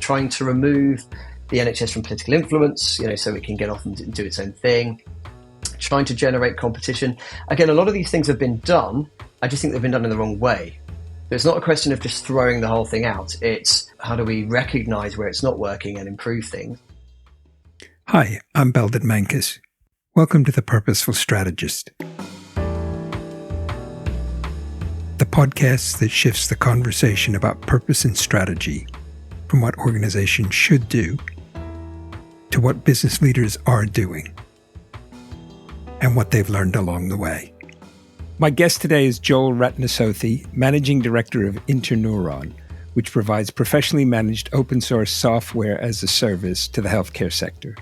trying to remove the NHS from political influence, so it can get off and do its own thing, trying to generate competition. Again, a lot of these things have been done. I just think they've been done in the wrong way. So it's not a question of just throwing the whole thing out. It's how do we recognize where it's not working and improve things? Hi, I'm Belden Mankus. Welcome to the Purposeful Strategist, the podcast that shifts the conversation about purpose and strategy from what organizations should do to what business leaders are doing and what they've learned along the way. My guest today is Joel Ratnasothy, Managing Director of Interneuron, which provides professionally managed open source software as a service to the healthcare sector.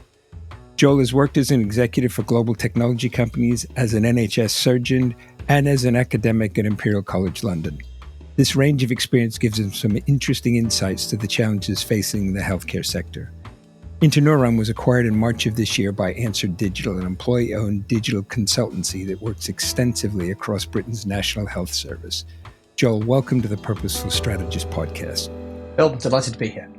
Joel has worked as an executive for global technology companies, as an NHS surgeon, and as an academic at Imperial College London. This range of experience gives him some interesting insights to the challenges facing the healthcare sector. Interneuron was acquired in March of this year by Answer Digital, an employee-owned digital consultancy that works extensively across Britain's National Health Service. Joel, welcome to the Purposeful Strategist podcast. Bill, delighted to be here.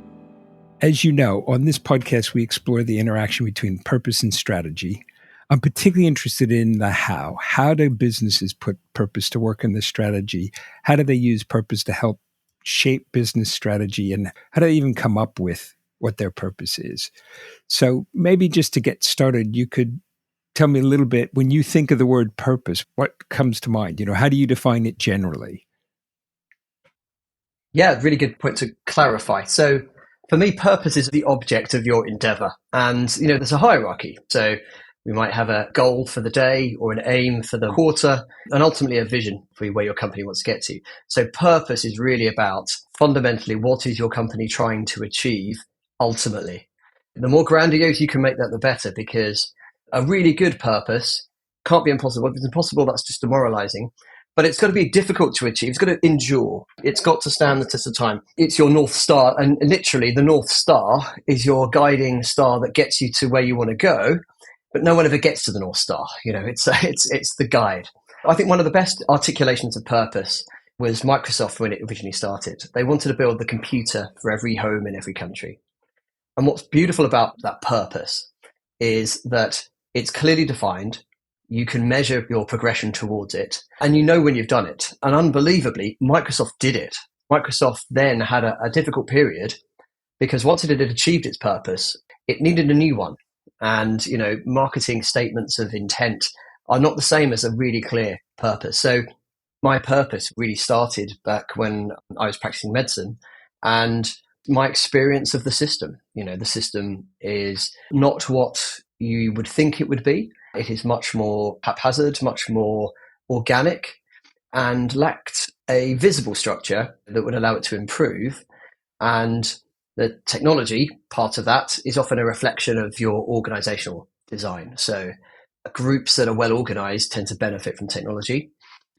As you know, on this podcast, we explore the interaction between purpose and strategy. I'm particularly interested in the how. How do businesses put purpose to work in the strategy? How do they use purpose to help shape business strategy? And how do they even come up with what their purpose is? So maybe just to get started, you could tell me a little bit, when you think of the word purpose, what comes to mind? How do you define it generally? Yeah, really good point to clarify. So for me, purpose is the object of your endeavor. And, there's a hierarchy. So we might have a goal for the day or an aim for the quarter and ultimately a vision for where your company wants to get to. So purpose is really about fundamentally what is your company trying to achieve ultimately. The more grandiose you can make that, the better, because a really good purpose can't be impossible. If it's impossible, that's just demoralizing. But it's got to be difficult to achieve. It's got to endure. It's got to stand the test of time. It's your North Star. And literally, the North Star is your guiding star that gets you to where you want to go. But no one ever gets to the North Star. It's the guide. I think one of the best articulations of purpose was Microsoft when it originally started. They wanted to build the computer for every home in every country. And what's beautiful about that purpose is that it's clearly defined. You can measure your progression towards it, and you know when you've done it. And unbelievably, Microsoft did it. Microsoft then had a difficult period because once it had achieved its purpose, it needed a new one. And, marketing statements of intent are not the same as a really clear purpose. So my purpose really started back when I was practicing medicine and my experience of the system. The system is not what you would think it would be. It is much more haphazard, much more organic, and lacked a visible structure that would allow it to improve. And the technology part of that is often a reflection of your organizational design. So groups that are well organized tend to benefit from technology.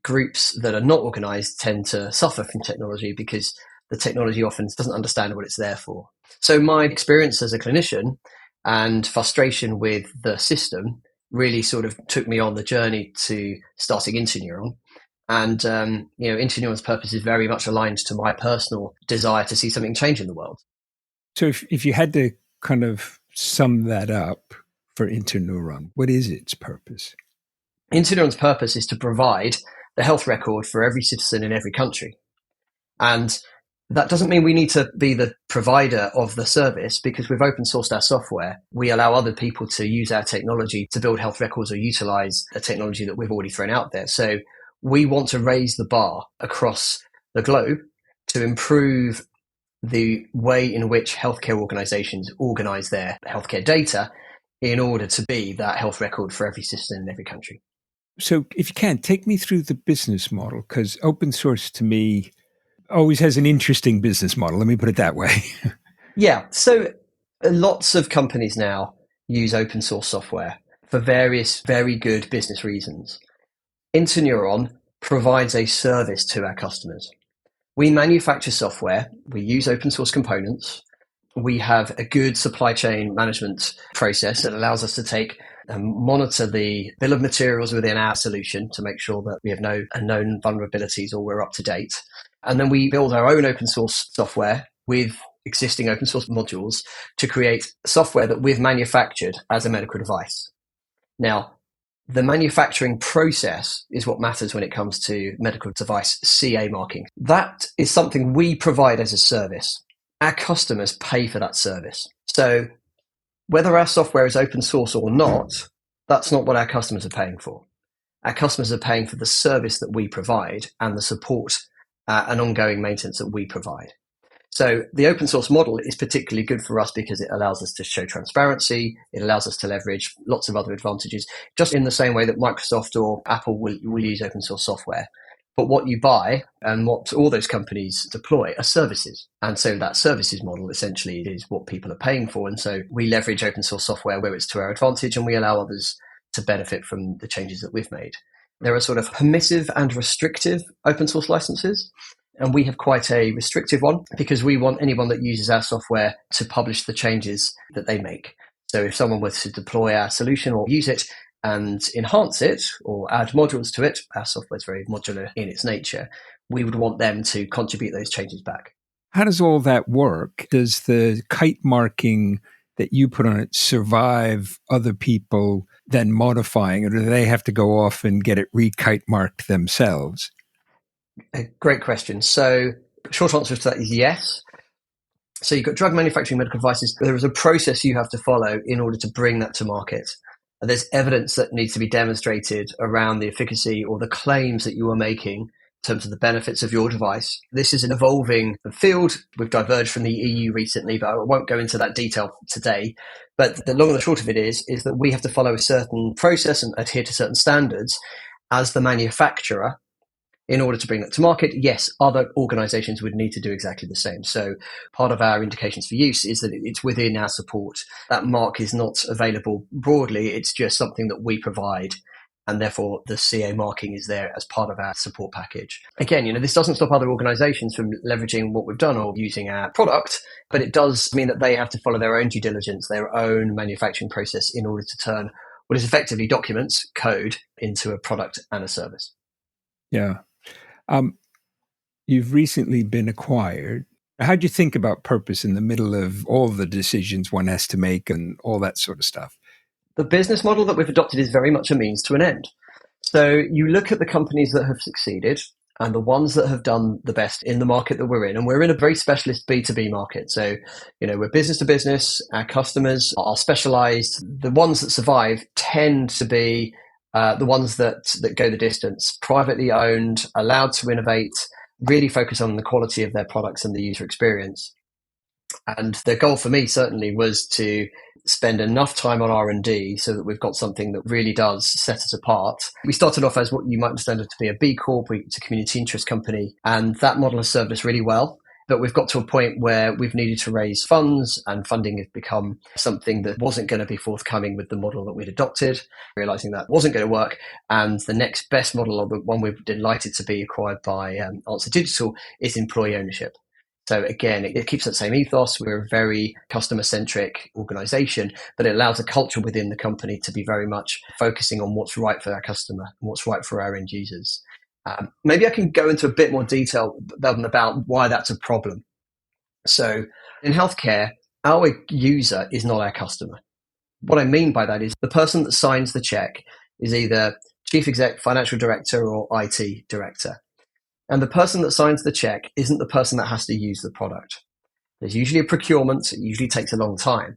Groups that are not organized tend to suffer from technology because the technology often doesn't understand what it's there for. So my experience as a clinician and frustration with the system really sort of took me on the journey to starting Interneuron. And, Interneuron's purpose is very much aligned to my personal desire to see something change in the world. So if you had to kind of sum that up for Interneuron, what is its purpose? Interneuron's purpose is to provide the health record for every citizen in every country. And that doesn't mean we need to be the provider of the service, because we've open sourced our software. We allow other people to use our technology to build health records or utilize a technology that we've already thrown out there. So we want to raise the bar across the globe to improve the way in which healthcare organizations organize their healthcare data in order to be that health record for every citizen in every country. So if you can, take me through the business model, because open source to me always has an interesting business model. Let me put it that way. Yeah. So lots of companies now use open source software for various very good business reasons. Interneuron provides a service to our customers. We manufacture software. We use open source components. We have a good supply chain management process that allows us to take and monitor the bill of materials within our solution to make sure that we have no known vulnerabilities or we're up to date. And then we build our own open source software with existing open source modules to create software that we've manufactured as a medical device. Now, the manufacturing process is what matters when it comes to medical device CA marking. That is something we provide as a service. Our customers pay for that service. So whether our software is open source or not, that's not what our customers are paying for. Our customers are paying for the service that we provide and the support and ongoing maintenance that we provide. So the open source model is particularly good for us because it allows us to show transparency. It allows us to leverage lots of other advantages, just in the same way that Microsoft or Apple will use open source software. But what you buy and what all those companies deploy are services. And so that services model essentially is what people are paying for. And so we leverage open source software where it's to our advantage, and we allow others to benefit from the changes that we've made. There are sort of permissive and restrictive open source licenses. And we have quite a restrictive one because we want anyone that uses our software to publish the changes that they make. So if someone were to deploy our solution or use it and enhance it or add modules to it, our software is very modular in its nature, we would want them to contribute those changes back. How does all that work? Does the kite marking that you put on it survive other people then modifying it, or do they have to go off and get it re-kite marked themselves? A great question. So short answer to that is yes. So you've got drug manufacturing medical devices. There is a process you have to follow in order to bring that to market. And there's evidence that needs to be demonstrated around the efficacy or the claims that you are making in terms of the benefits of your device. This is an evolving field. We've diverged from the EU recently, but I won't go into that detail today. But the long and the short of it is that we have to follow a certain process and adhere to certain standards as the manufacturer. In order to bring that to market, yes, other organizations would need to do exactly the same. So part of our indications for use is that it's within our support. That mark is not available broadly. It's just something that we provide. And therefore, the CA marking is there as part of our support package. Again, this doesn't stop other organizations from leveraging what we've done or using our product, but it does mean that they have to follow their own due diligence, their own manufacturing process in order to turn what is effectively documents, code, into a product and a service. Yeah. You've recently been acquired. How do you think about purpose in the middle of all the decisions one has to make and all that sort of stuff? The business model that we've adopted is very much a means to an end. So you look at the companies that have succeeded and the ones that have done the best in the market that we're in. And we're in a very specialist B2B market. So, we're business to business. Our customers are specialized. The ones that survive tend to be the ones that go the distance, privately owned, allowed to innovate, really focus on the quality of their products and the user experience. And the goal for me certainly was to spend enough time on R&D so that we've got something that really does set us apart. We started off as what you might understand to be a B Corp, it's a community interest company, and that model has served us really well. But we've got to a point where we've needed to raise funds, and funding has become something that wasn't going to be forthcoming with the model that we'd adopted, realizing that wasn't going to work. And the next best model, or the one we're delighted to be acquired by Answer Digital, is employee ownership. So again, it keeps that same ethos. We're a very customer-centric organization, but it allows a culture within the company to be very much focusing on what's right for our customer and what's right for our end users. Maybe I can go into a bit more detail about why that's a problem. So in healthcare, our user is not our customer. What I mean by that is the person that signs the check is either chief exec, financial director, or IT director. And the person that signs the check isn't the person that has to use the product. There's usually a procurement. It usually takes a long time.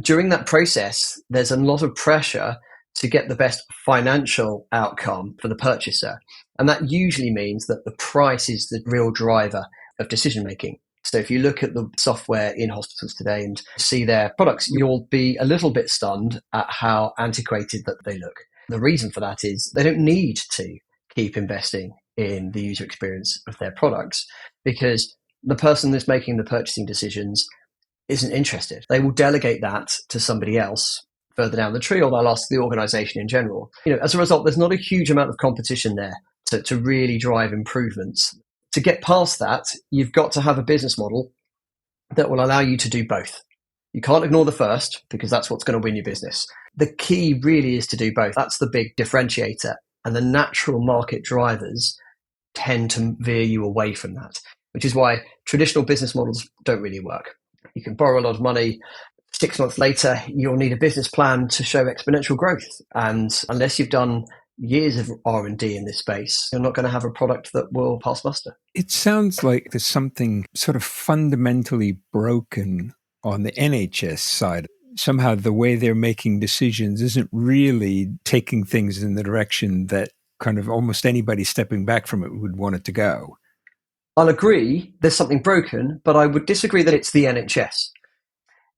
During that process, there's a lot of pressure to get the best financial outcome for the purchaser. And that usually means that the price is the real driver of decision making. So if you look at the software in hospitals today and see their products, you'll be a little bit stunned at how antiquated that they look. The reason for that is they don't need to keep investing in the user experience of their products because the person that's making the purchasing decisions isn't interested. They will delegate that to somebody else further down the tree, or they'll ask the organization in general. As a result, there's not a huge amount of competition there to really drive improvements. To get past that, you've got to have a business model that will allow you to do both. You can't ignore the first because that's what's going to win your business. The key really is to do both. That's the big differentiator. And the natural market drivers tend to veer you away from that, which is why traditional business models don't really work. You can borrow a lot of money. 6 months later, you'll need a business plan to show exponential growth. And unless you've done years of R&D in this space, you're not going to have a product that will pass muster. It sounds like there's something sort of fundamentally broken on the NHS side. Somehow the way they're making decisions isn't really taking things in the direction that kind of almost anybody stepping back from it would want it to go. I'll agree there's something broken, but I would disagree that it's the NHS.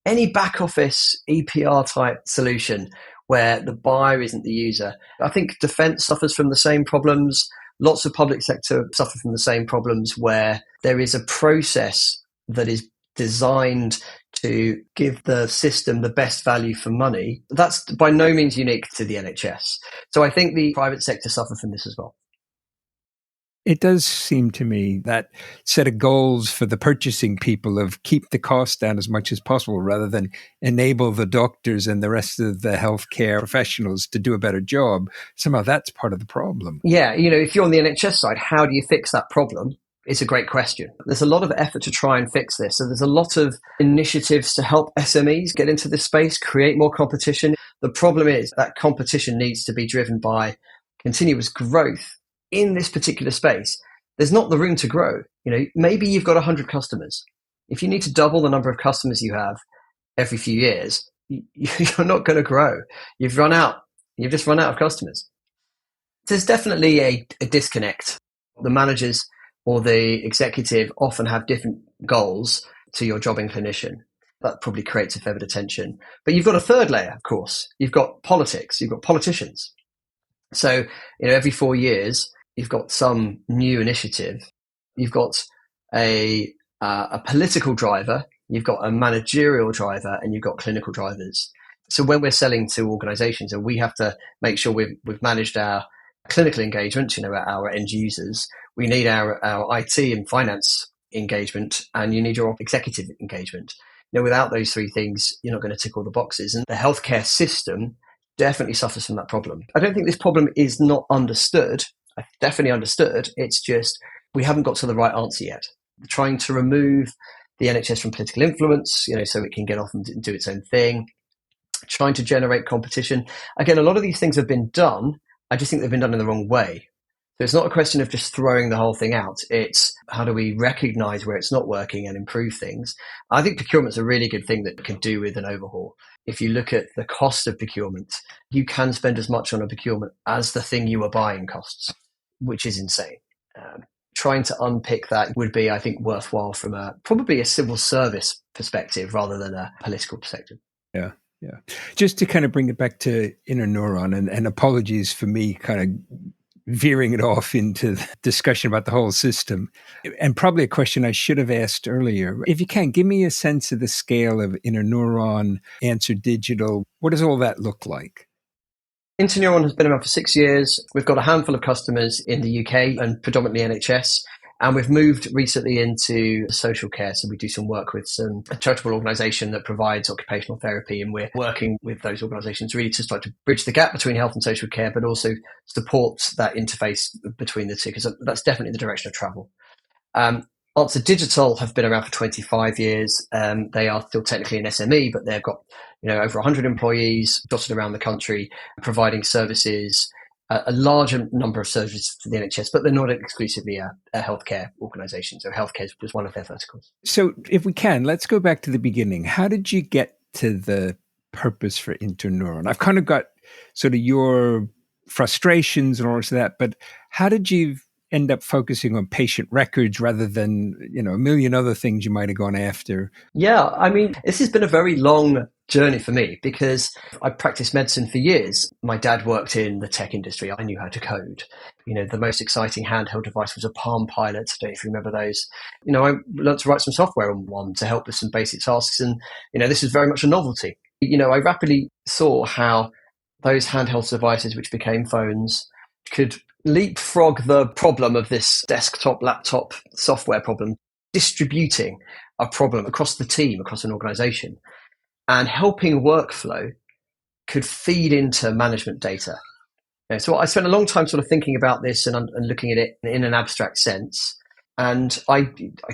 Any back office EPR type solution where the buyer isn't the user. I think defence suffers from the same problems. Lots of public sector suffer from the same problems where there is a process that is designed to give the system the best value for money. That's by no means unique to the NHS. So I think the private sector suffer from this as well. It does seem to me that set of goals for the purchasing people of keep the cost down as much as possible rather than enable the doctors and the rest of the healthcare professionals to do a better job. Somehow that's part of the problem. Yeah, if you're on the NHS side, how do you fix that problem? It's a great question. There's a lot of effort to try and fix this. So there's a lot of initiatives to help SMEs get into this space, create more competition. The problem is that competition needs to be driven by continuous growth. In this particular space, there's not the room to grow. Maybe you've got 100 customers. If you need to double the number of customers you have every few years, you're not going to grow. You've just run out of customers. There's definitely a disconnect. The managers or the executive often have different goals to your jobbing clinician. That probably creates a fair bit of tension. But you've got a third layer, of course. You've got politics. You've got politicians. So, every 4 years, you've got some new initiative. You've got a political driver, you've got a managerial driver, and you've got clinical drivers. So when we're selling to organizations, and we have to make sure we've managed our clinical engagement, our end users, we need our IT and finance engagement, and you need your executive engagement. Without those three things, you're not going to tick all the boxes. And the healthcare system definitely suffers from that problem. I don't think this problem is not understood. I definitely understood. It's just we haven't got to the right answer yet. We're trying to remove the NHS from political influence, so it can get off and do its own thing. Trying to generate competition. Again, a lot of these things have been done. I just think they've been done in the wrong way. So it's not a question of just throwing the whole thing out. It's how do we recognize where it's not working and improve things? I think procurement's a really good thing that can do with an overhaul. If you look at the cost of procurement, you can spend as much on a procurement as the thing you are buying costs, which is insane. Trying to unpick that would be, I think, worthwhile from probably a civil service perspective rather than a political perspective. Yeah. Just to kind of bring it back to Interneuron, and apologies for me kind of veering it off into the discussion about the whole system, and probably a question I should have asked earlier. If you can, give me a sense of the scale of Interneuron, Answer Digital. What does all that look like? Interneuron has been around for 6 years. We've got a handful of customers in the UK and predominantly NHS. And we've moved recently into social care. So we do some work with a charitable organisation that provides occupational therapy. And we're working with those organisations really to start to bridge the gap between health and social care, but also support that interface between the two, because that's definitely the direction of travel. Answer Digital have been around for 25 years. They are still technically an SME, but they've got over 100 employees dotted around the country, providing services, a larger number of services for the NHS, but they're not exclusively a healthcare organisation. So healthcare was one of their verticals. So if we can, let's go back to the beginning. How did you get to the purpose for Interneuron? I've kind of got sort of your frustrations and all of that, but how did you end up focusing on patient records rather than, a million other things you might have gone after? Yeah, I mean, this has been a very long journey for me because I practiced medicine for years. My dad worked in the tech industry. I knew how to code. The most exciting handheld device was a Palm Pilot. I don't know if you remember those. I learned to write some software on one to help with some basic tasks. And, this is very much a novelty. I rapidly saw how those handheld devices, which became phones, could leapfrog the problem of this desktop, laptop software problem, distributing a problem across the team, across an organization, and helping workflow could feed into management data. So I spent a long time sort of thinking about this and looking at it in an abstract sense. And I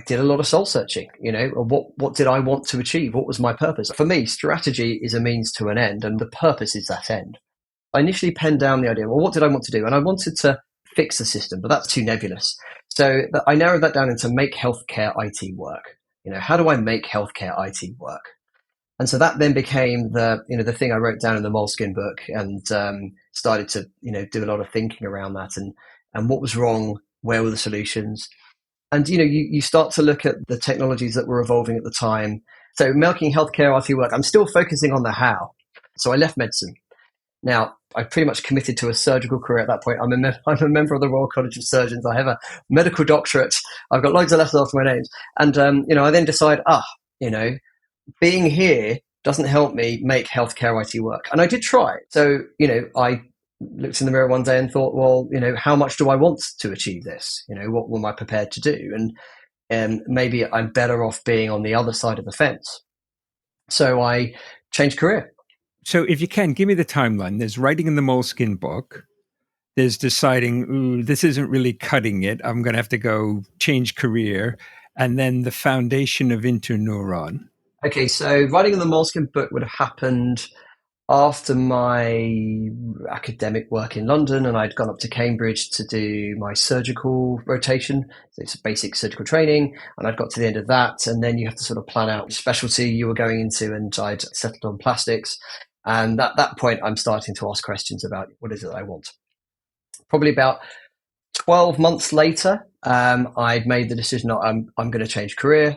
did a lot of soul searching, what did I want to achieve? What was my purpose? For me, strategy is a means to an end, and the purpose is that end. I initially penned down the idea, well, what did I want to do? And I wanted to fix the system, but that's too nebulous. So I narrowed that down into make healthcare IT work. How do I make healthcare IT work? And so that then became the thing I wrote down in the Moleskine book, and started to, do a lot of thinking around that, and what was wrong, where were the solutions? And, you start to look at the technologies that were evolving at the time. So making healthcare IT work, I'm still focusing on the how. So I left medicine. Now, I pretty much committed to a surgical career at that point. I'm a member of the Royal College of Surgeons. I have a medical doctorate. I've got loads of letters after my name. And, I then decide, being here doesn't help me make healthcare IT work. And I did try. So, I looked in the mirror one day and thought, well, how much do I want to achieve this? What am I prepared to do? And maybe I'm better off being on the other side of the fence. So I changed career. So if you can, give me the timeline. There's writing in the Moleskine book. There's deciding, this isn't really cutting it. I'm going to have to go change career. And then the foundation of Interneuron. Okay, so writing in the Moleskine book would have happened after my academic work in London, and I'd gone up to Cambridge to do my surgical rotation. So it's basic surgical training, and I'd got to the end of that, and then you have to sort of plan out which specialty you were going into, and I'd settled on plastics. And at that point, I'm starting to ask questions about what is it that I want. Probably about 12 months later, I'd made the decision that I'm going to change career.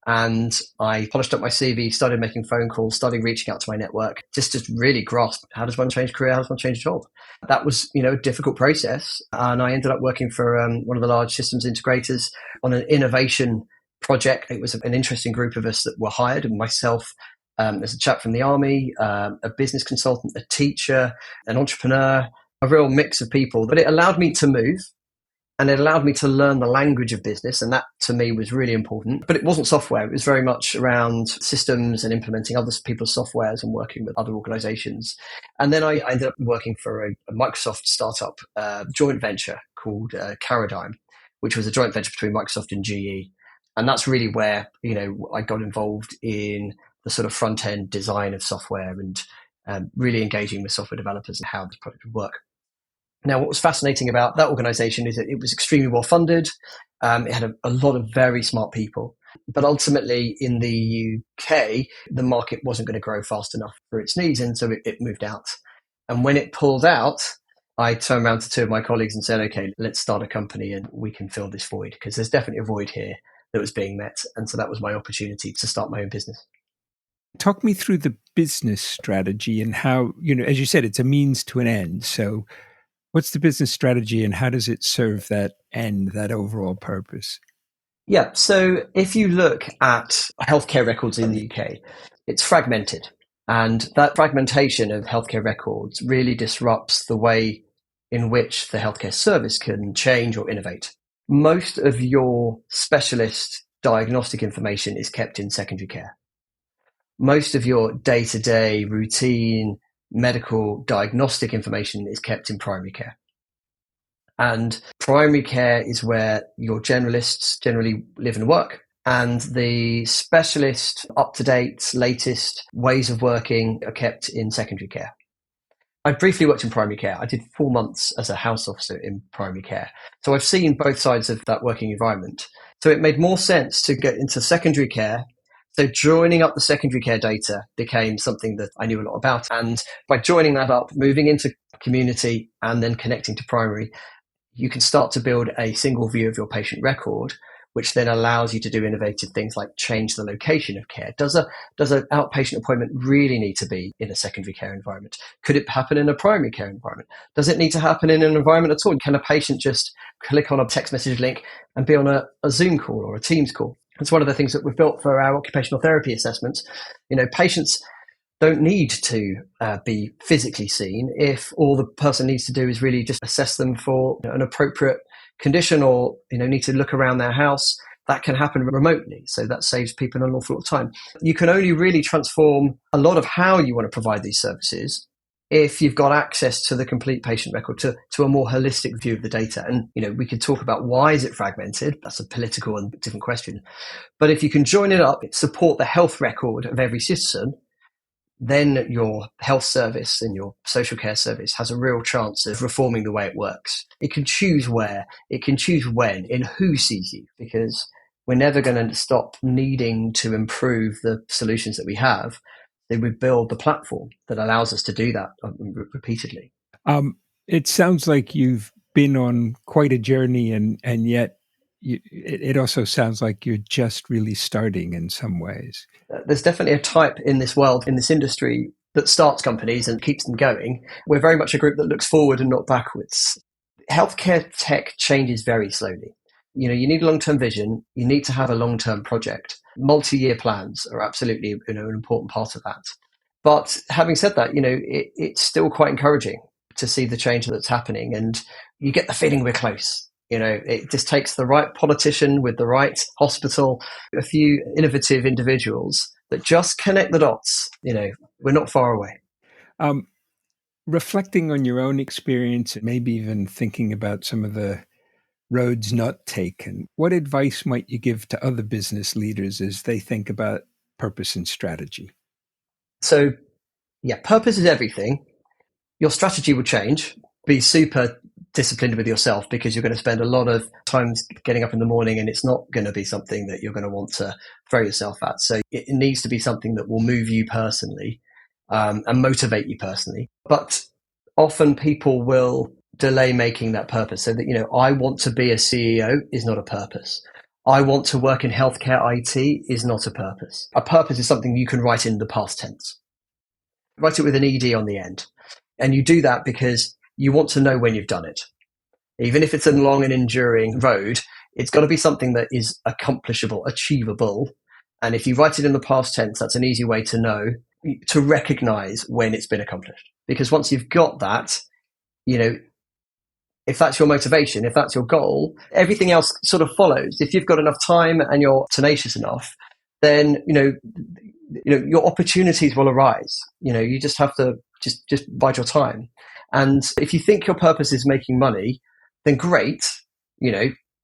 And I polished up my CV, started making phone calls, started reaching out to my network, just to really grasp, how does one change career? How does one change job? That was, a difficult process. And I ended up working for one of the large systems integrators on an innovation project. It was an interesting group of us that were hired, and myself, there's a chap from the army, a business consultant, a teacher, an entrepreneur, a real mix of people. But it allowed me to move. And it allowed me to learn the language of business. And that to me was really important. But it wasn't software. It was very much around systems and implementing other people's softwares and working with other organizations. And then I ended up working for a Microsoft startup joint venture called Caradigm, which was a joint venture between Microsoft and GE. And that's really where, I got involved in the sort of front end design of software and really engaging with software developers and how the product would work. Now, what was fascinating about that organization is that it was extremely well funded. It had a lot of very smart people. But ultimately, in the UK, the market wasn't going to grow fast enough for its needs. And so it moved out. And when it pulled out, I turned around to two of my colleagues and said, okay, let's start a company and we can fill this void, because there's definitely a void here that was being met. And so that was my opportunity to start my own business. Talk me through the business strategy and how, as you said, it's a means to an end. So what's the business strategy and how does it serve that end, that overall purpose? Yeah, so if you look at healthcare records in the UK, it's fragmented. And that fragmentation of healthcare records really disrupts the way in which the healthcare service can change or innovate. Most of your specialist diagnostic information is kept in secondary care. Most of your day-to-day routine medical diagnostic information is kept in primary care. And primary care is where your generalists generally live and work. And the specialist, up-to-date, latest ways of working are kept in secondary care. I briefly worked in primary care. I did 4 months as a house officer in primary care. So I've seen both sides of that working environment. So it made more sense to get into secondary care. So joining up the secondary care data became something that I knew a lot about. And by joining that up, moving into community and then connecting to primary, you can start to build a single view of your patient record, which then allows you to do innovative things like change the location of care. Does an outpatient appointment really need to be in a secondary care environment? Could it happen in a primary care environment? Does it need to happen in an environment at all? Can a patient just click on a text message link and be on a Zoom call or a Teams call? It's one of the things that we've built for our occupational therapy assessments. Patients don't need to be physically seen if all the person needs to do is really just assess them for an appropriate condition or need to look around their house. That can happen remotely. So that saves people an awful lot of time. You can only really transform a lot of how you want to provide these services if you've got access to the complete patient record, to a more holistic view of the data. And, we could talk about why is it fragmented? That's a political and different question. But if you can join it up, support the health record of every citizen, then your health service and your social care service has a real chance of reforming the way it works. It can choose where, it can choose when, and who sees you, because we're never going to stop needing to improve the solutions that we have. They would build the platform that allows us to do that repeatedly. It sounds like you've been on quite a journey, and yet it also sounds like you're just really starting in some ways. There's definitely a type in this world, in this industry, that starts companies and keeps them going. We're very much a group that looks forward and not backwards. Healthcare tech changes very slowly. You need a long-term vision. You need to have a long-term project. Multi-year plans are absolutely an important part of that. But having said that, it's still quite encouraging to see the change that's happening, and you get the feeling we're close. It just takes the right politician with the right hospital, a few innovative individuals that just connect the dots. We're not far away. Reflecting on your own experience, and maybe even thinking about some of the roads not taken, what advice might you give to other business leaders as they think about purpose and strategy? So, purpose is everything. Your strategy will change. Be super disciplined with yourself, because you're going to spend a lot of time getting up in the morning, and it's not going to be something that you're going to want to throw yourself at. So it needs to be something that will move you personally and motivate you personally. But often people will delay making that purpose. So that, I want to be a CEO is not a purpose. I want to work in healthcare IT is not a purpose. A purpose is something you can write in the past tense. Write it with an ED on the end. And you do that because you want to know when you've done it. Even if it's a long and enduring road, it's got to be something that is accomplishable, achievable. And if you write it in the past tense, that's an easy way to know, to recognize when it's been accomplished. Because once you've got that, if that's your motivation, if that's your goal, everything else sort of follows. If you've got enough time and you're tenacious enough, then, your opportunities will arise. You just have to just bide your time. And if you think your purpose is making money, then great,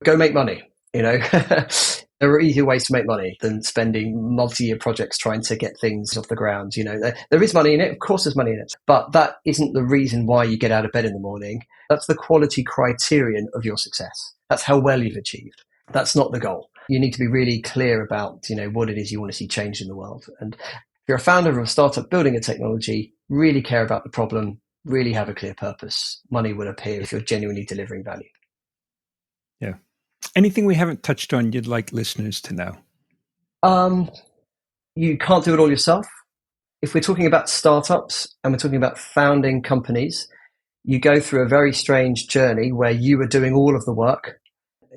go make money. There are easier ways to make money than spending multi-year projects trying to get things off the ground. There is money in it. Of course there's money in it, but that isn't the reason why you get out of bed in the morning. That's the quality criterion of your success. That's how well you've achieved. That's not the goal. You need to be really clear about, what it is you want to see change in the world. And if you're a founder of a startup building a technology, really care about the problem, really have a clear purpose. Money will appear if you're genuinely delivering value. Yeah. Anything we haven't touched on you'd like listeners to know? You can't do it all yourself. If we're talking about startups and we're talking about founding companies, you go through a very strange journey where you are doing all of the work.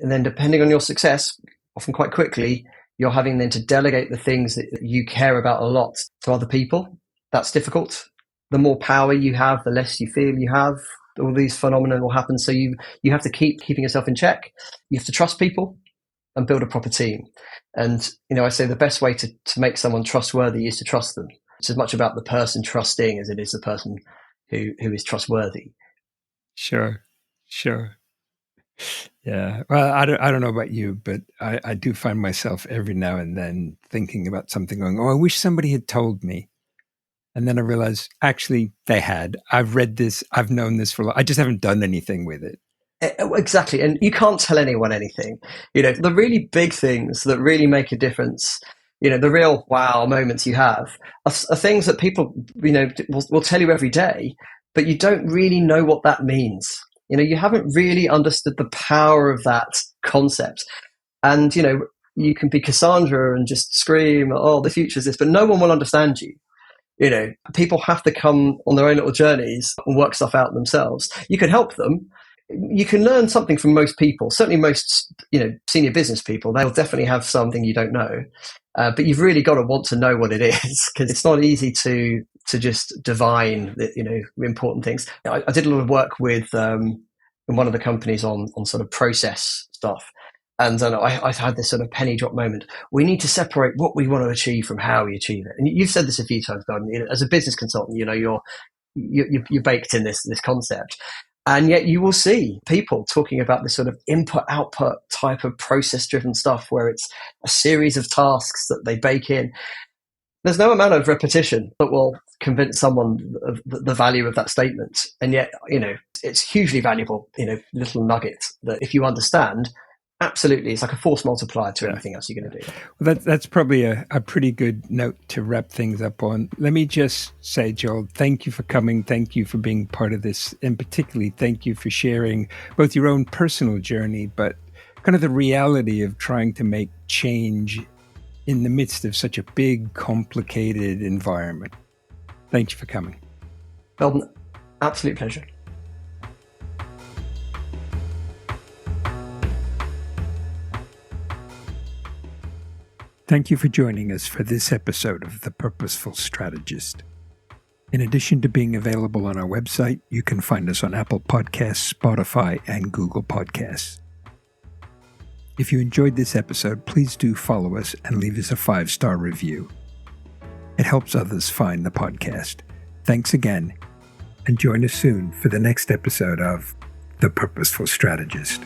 And then depending on your success, often quite quickly, you're having then to delegate the things that you care about a lot to other people. That's difficult. The more power you have, the less you feel you have. All these phenomena will happen. So you have to keeping yourself in check. You have to trust people and build a proper team. And, I say the best way to make someone trustworthy is to trust them. It's as much about the person trusting as it is the person who is trustworthy. Sure. Yeah. Well, I don't know about you, but I do find myself every now and then thinking about something going, I wish somebody had told me. And then I realized, actually, they had. I've read this. I've known this for a long. I just haven't done anything with it. Exactly. And you can't tell anyone anything. The really big things that really make a difference, the real wow moments you have are things that people, will tell you every day, but you don't really know what that means. You haven't really understood the power of that concept. And, you can be Cassandra and just scream, the future's this, but no one will understand you. People have to come on their own little journeys and work stuff out themselves. You can help them. You can learn something from most people. Certainly most, senior business people, they'll definitely have something you don't know. But you've really got to want to know what it is, because it's not easy to just divine the, important things. I did a lot of work with in one of the companies on sort of process stuff. And I had this sort of penny drop moment. We need to separate what we want to achieve from how we achieve it. And you've said this a few times, Gordon. As a business consultant, you're you're baked in this concept. And yet you will see people talking about this sort of input-output type of process-driven stuff where it's a series of tasks that they bake in. There's no amount of repetition that will convince someone of the value of that statement. And yet, it's hugely valuable, little nuggets that if you understand, absolutely, it's like a force multiplier to anything else you're going to do. Well, that's probably a pretty good note to wrap things up on. Let me just say, Joel, thank you for coming. Thank you for being part of this. And particularly, thank you for sharing both your own personal journey, but kind of the reality of trying to make change in the midst of such a big, complicated environment. Thank you for coming. Well, absolute pleasure. Thank you for joining us for this episode of The Purposeful Strategist. In addition to being available on our website, you can find us on Apple Podcasts, Spotify, and Google Podcasts. If you enjoyed this episode, please do follow us and leave us a 5-star review. It helps others find the podcast. Thanks again, and join us soon for the next episode of The Purposeful Strategist.